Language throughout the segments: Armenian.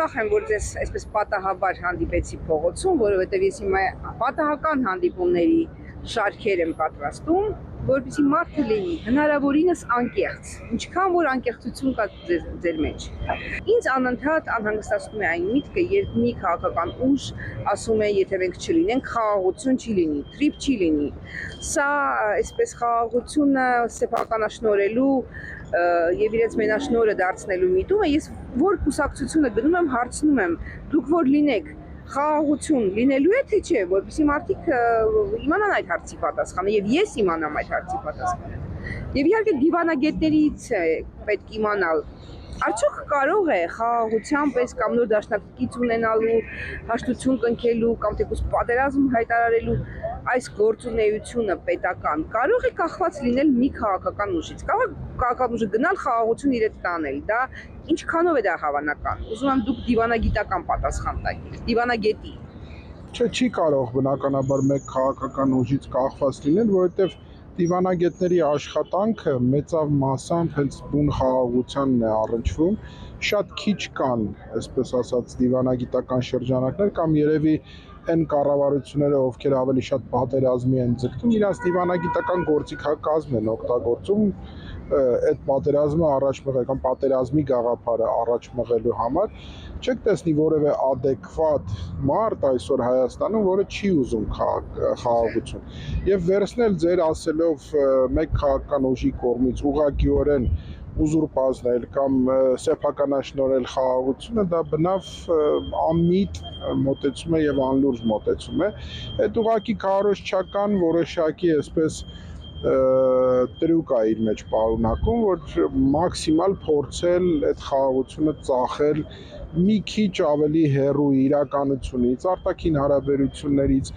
ուրախ եմ, որ ձեզ այսպես պատահաբար հանդիպեցի փողոցում, որովհետև ես հիմա պատահական հանդիպումների շարքեր եմ պատրաստում, որպեսզի մարդը լինի հնարավորինս անկեղծ, ինչքան որ անկեղծություն կա ձեր մեջ։ Ինձ անընդհատ անհանգստացնում է այն միտքը, երբ մի քաղաքական ուժ ասում է, եթե մենք չլինենք, խաղաղություն չի լինի, թրիփ չի լինի։ Սա այսպես խաղաղությունը սեփականաշնորհելու եւ իրենց մենաշնորհը դարձնելու միտումը, ես որ կուսակցությունը գնում եմ, հարցնում եմ, դուք որ լինեք, խաղաղություն լինելու է թե չէ, որպեսզի մարդիկ իմանան այդ հարցի պատասխանը եւ ես իմանամ այդ հարցի պատասխանը։ Եվ իհարկե դիվանագետներից է պետք իմանալ, արդյոք կարող է խաղաղության պես կամ նոր դաշնակից ունենալու, հաշտություն կնքելու կամ թեկուզ պատերազմ հայտարարելու այս գործունեությունը պետական կարող է կախված լինել մի քաղաքական ուժից։ Կարող է քաղաքական ուժը գնալ խաղաղություն իրենց տանել, դա ինչքանով է դա հավանական։ Ուզում եմ դուք դիվանագիտական պատասխան տաք, դիվանագետի։ Չէ, չի կարող բնականաբար մեկ քաղաքական ուժից կախված լինել, որովհետև դիվանագետների աշխատանքը մեծավ մասամբ հենց բուն խաղաղությանն է առնչվում, շատ քիչ կան, այսպես ասած, դիվանագիտական շրջանակներ կամ երևի այն կառավարությունները, ովքեր ավելի շատ պատերազմի են ձգտում, իրաց դիվանագիտական գործիքակազմն են օգտագործում այդ պատերազմը առաջ մղել կամ պատերազմի գաղափարը առաջ մղելու համար, չեք տեսնի որևէ adekvat մարդ այսօր Հայաստանում, որը չի ուզում խաղաղություն։ Եվ վերցնել ձեր ասելով մեկ քաղաքական ուժի կողմից ուղղակիորեն ուզուրպացնել կամ սեփականաշնորհել խաղաղությունը, դա բնավ անմիտ մոտեցում է եւ անլուրջ մոտեցում է։ Այդ ուղղակի քարոզչական որոշակի այսպես տրյուկ է իր մեջ պարունակում, որ մաքսիմալ փորձել այդ խաղաղությունը ծախել մի քիչ ավելի հեռու իրականությունից, արտաքին հարաբերություններից,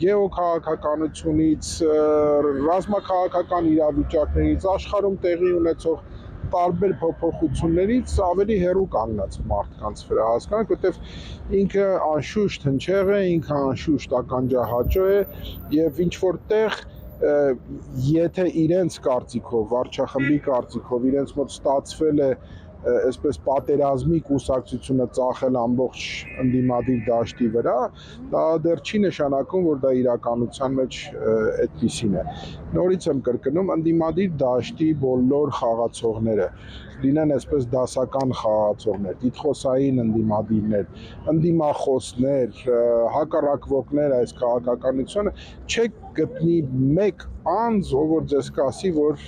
գեոքաղաքականությունից, ռազմաքաղաքական իրավիճակներից, աշխարհում տեղի ունեցող տարբեր փոփոխություններից ավելի հեռու կանգնած մարդկանց վրա, հասկանաք, որտեվ ինքը անշուշտ հնչեղ է, ինքը անշուշտ ականջահաճո է եւ ինչ որտեղ եթե իրենց կարծիքով, վարչախմբի կարծիքով իրենց մոտ ստացվել է այսպես պատերազմի կուսակցությունը ծախել ամբողջ ընդդիմադիր դաշտի վրա, դա դեռ չի նշանակում, որ դա իրականության մեջ այդպիսին է։ Նորից եմ կրկնում, ընդդիմադիր դաշտի բոլոր խաղացողները, լինեն այսպես դասական խաղացողներ, դիտխոսային ընդդիմադիրներ, ընդդիմախոսներ, հակառակվողներ այս քաղաքականությունը, չեք գտնի մեկ անձ, ով որ ձեզ կասի, որ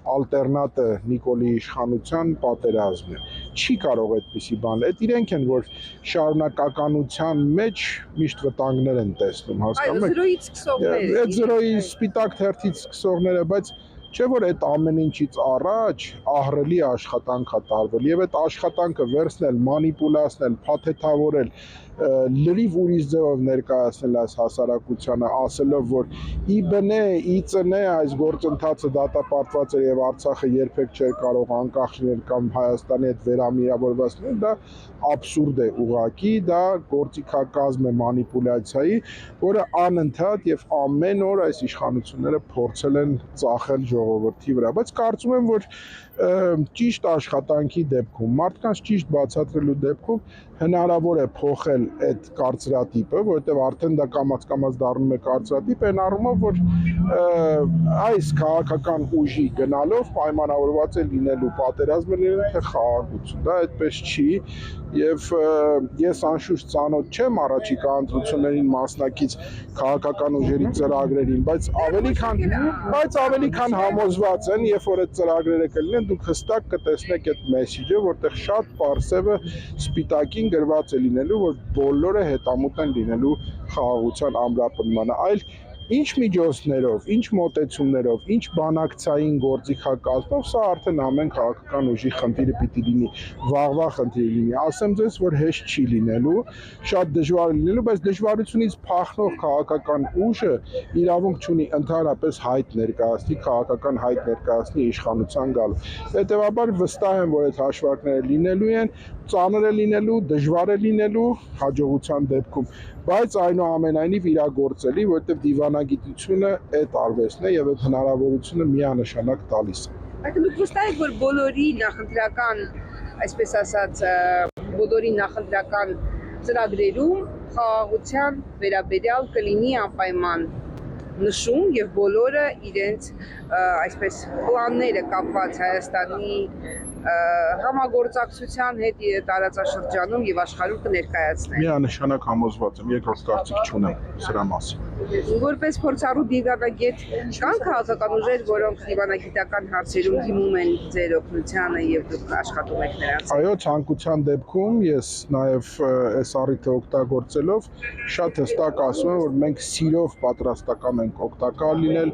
ալտերնատը Նիկոլի իշխանության պատերազմն է։ Չի կարող այդպիսի բան։ Այդ իրենք են, որ շարունակականության մեջ միշտ վտանգներ են տեսնում, հասկանում եք։ Զրոյից սկսողները։ Այդ զրոյի սպիտակ թերթից սկսողները, բայց չէ որ այդ ամեն ինչից առաջ ահռելի աշխատանք է տարվել եւ այդ աշխատանքը վերցնել, մանիպուլացնել, փաթեթավորել, լրիվ ուրիշ ձևով ներկայացնել այս հասարակությանը, ասելով որ ի բնե, ի ծնե այս գործընթացը դատապարտված է եւ Արցախը երբեք չէր կարող անկախ լինել կամ Հայաստանի հետ վերամիրավորված լինել, դա աբսուրդ է ուղղակի, դա գործիքակազմ է մանիպուլյացիայի, որը անընդհատ եւ ամեն օր այս իշխանությունները փորձել են ծախել ժողովրդի վրա, բայց կարծում եմ, որ ճիշտ աշխատանքի դեպքում, մարդկանց ճիշտ բացատրելու դեպքում հնարավոր է փոխել այդ կարծրատիպը, որովհետև արդեն դա կամաց-կամաց դառնում է կարծրատիպ, այն առումով, որ այս քաղաքական ուժի գնալով պայմանավորված է լինելու պատերազմը լինելու թե խաղաղություն, դա այդպես չի, եւ ես անշուշտ ծանոթ չեմ առաջիկա ընտրություններին մասնակից քաղաքական ուժերի ծրագրերին, բայց ավելի քան համոզված են, երբ որ այդ ծրագրերը կլինեն, դուք հստակ կտեսնեք այդ մեսիջը, որտեղ շատ պարզև սպիտակին գրված է լինելու, որ բոլորը հետամուտ են լինելու խաղաղության ամրապնդմանը, այլ ինչ միջոցներով, ինչ մոտեցումներով, ինչ բանակցային գործիքակազմով, սա արդեն ամեն քաղաքական ուժի խնդիրը պիտի լինի, վաղվա խնդիրը լինի, ասեմ ձեզ, որ հեշտ չի լինելու, շատ դժվար լինելու, բայց դժվարությունից փախնող քաղաքական ուժը իրավունք չունի ընդհանրապես հայտ ներկայացնի, քաղաքական հայտ ներկայացնի իշխանության գալու։ Հետևաբար վստահ եմ, որ այդ հաշվարկները լինելու են, ծանր է լինելու, դժվար է լինելու հաջողության դեպքում, բայց այնուամենայնիվ իրագործելի, որովհետև դիվանագիտությունը այդ արվեստն է եւ այդ հնարավորությունը միանշանակ տալիս է։ Այդ դուք վստահ եք, որ բոլորի նախընտրական այսպես ասած, բոլորի նախընտրական ծրագրերում խաղաղության վերաբերյալ կլինի անպայման նշում եւ բոլորը իրենց այսպես պլանները կապված Հայաստանի համագործակցության հետ տարածաշրջանում եւ աշխարհում կներկայացնեն։ Միանշանակ համոզված եմ, երկրորդ կարծիք չունեմ սրա մասին։ Որպես փորձառու դիվանագետ կան քաղաքական ուժեր, որոնք դիվանագիտական հարցերում դիմում են ձեր օգնությանը եւ դուք աշխատում եք նրանց։ Այո, ցանկության դեպքում ես նաեւ այս առիթը օգտագործելով շատ հստակ ասում եմ, որ մենք սիրով պատրաստական ենք օգտակար լինել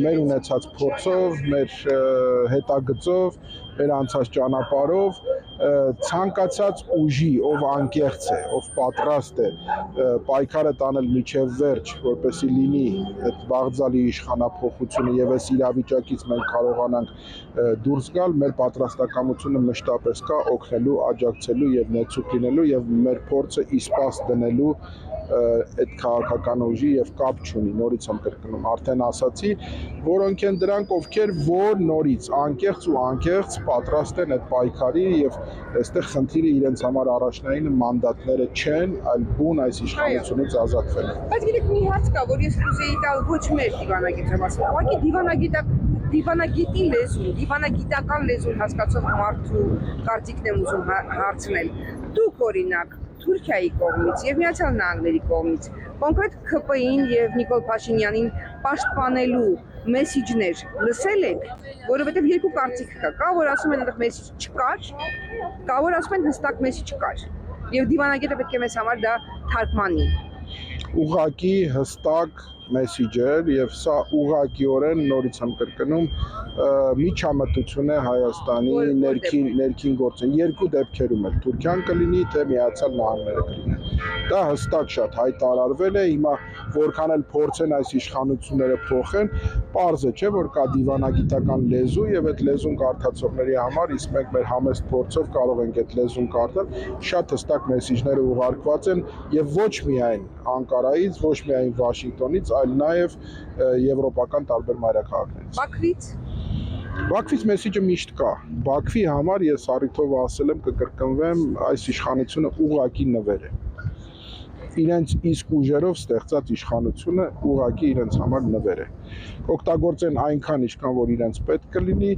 մեր ունեցած փորձով, մեր հետագծով, մեր անցած ճանապարհով, ցանկացած ուժի, ով անկեղծ է, ով պատրաստ է պայքարը տանել միջև վերջ, որպեսզի լինի այդ բաղձալի իշխանափոխությունը եւ այս իրավիճակից մենք կարողանանք դուրս գալ, մեր պատրաստակամությունը մշտապես կա օգնելու, աջակցելու եւ ներծուկ լինելու եւ մեր փորձը իսպաս դնելու այդ քաղաքական ուժի եւ կապ չունի, նորից եմ կրկնում, արդեն ասացի, որոնք են դրանք, ովքեր որ նորից անկեղծ պատրաստ են այդ պայքարի եւ այստեղ խնդիրը իրենց համար առաջնային մանդատները չեն, այլ բուն այս իշխանությունից ազատվել։ Բայց գիտեք, մի հարց կա, որ ես կուզեի տալ ոչ մեր դիվանագիտը, ուղղակի դիվանագիտի լեզուն, դիվանագիտական լեզուն հասկացող մարդու կարծիքն եմ ուզում հարցնել։ Դուք օրինակ Թուրքիայի կողմից եւ Միացյալ Նահանգների կողմից կոնկրետ ԿՊ-ին եւ Նիկոլ Փաշինյանին պաշտպանելու մեսիջներ լսել եք, որովհետեւ երկու կարծիք կա, որ ասում են այնտեղ մեսիջ չկար, կա որ ասում են հստակ մեսիջ չկար։ Եվ դիվանագետը պետք է մեզ համար դա թարգմանի։ Ուղղակի հստակ մեսիջեր եւ սա ուղղակիորեն նորից եմ կրկնում միջամտություն է Հայաստանի ներքին գործին երկու դեպքերում էլ Թուրքիան կլինի թե Միացյալ Նահանգները կլինի դա հստակ շատ հայտարարվել է հիմա որքան էլ փորձեն այս իշխանությունները փոխեն պարզ է չէ որ կա դիվանագիտական լեզու եւ այդ լեզուն կարդացողների համար իսկ մենք մեր համեստ փորձով կարող ենք այդ լեզուն կարդալ շատ հստակ մեսիջները ուղարկված են եւ ոչ միայն Անկարայից ոչ միայն Վաշինգտոնից այլ նաև եվրոպական տարբեր մայրաքաղաքներից։ Բաքվից մեսիջը միշտ կա։ Բաքվի համար ես առիթով ասել եմ կկրկնվեմ, այս իշխանությունը ուղղակի նվեր է։ Իրենց իսկ ուժերով ստեղծած իշխանությունը ուղղակի իրենց համար նվեր է։ Կօգտագործեն այնքան ինչքան որ իրենց պետք կլինի,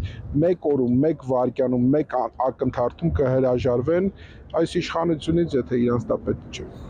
մեկ օրում, մեկ վայրկյանում, մեկ ակնթարթում կհրաժարվեն այս իշխանությունից, եթե իրենց դա պետք չէ։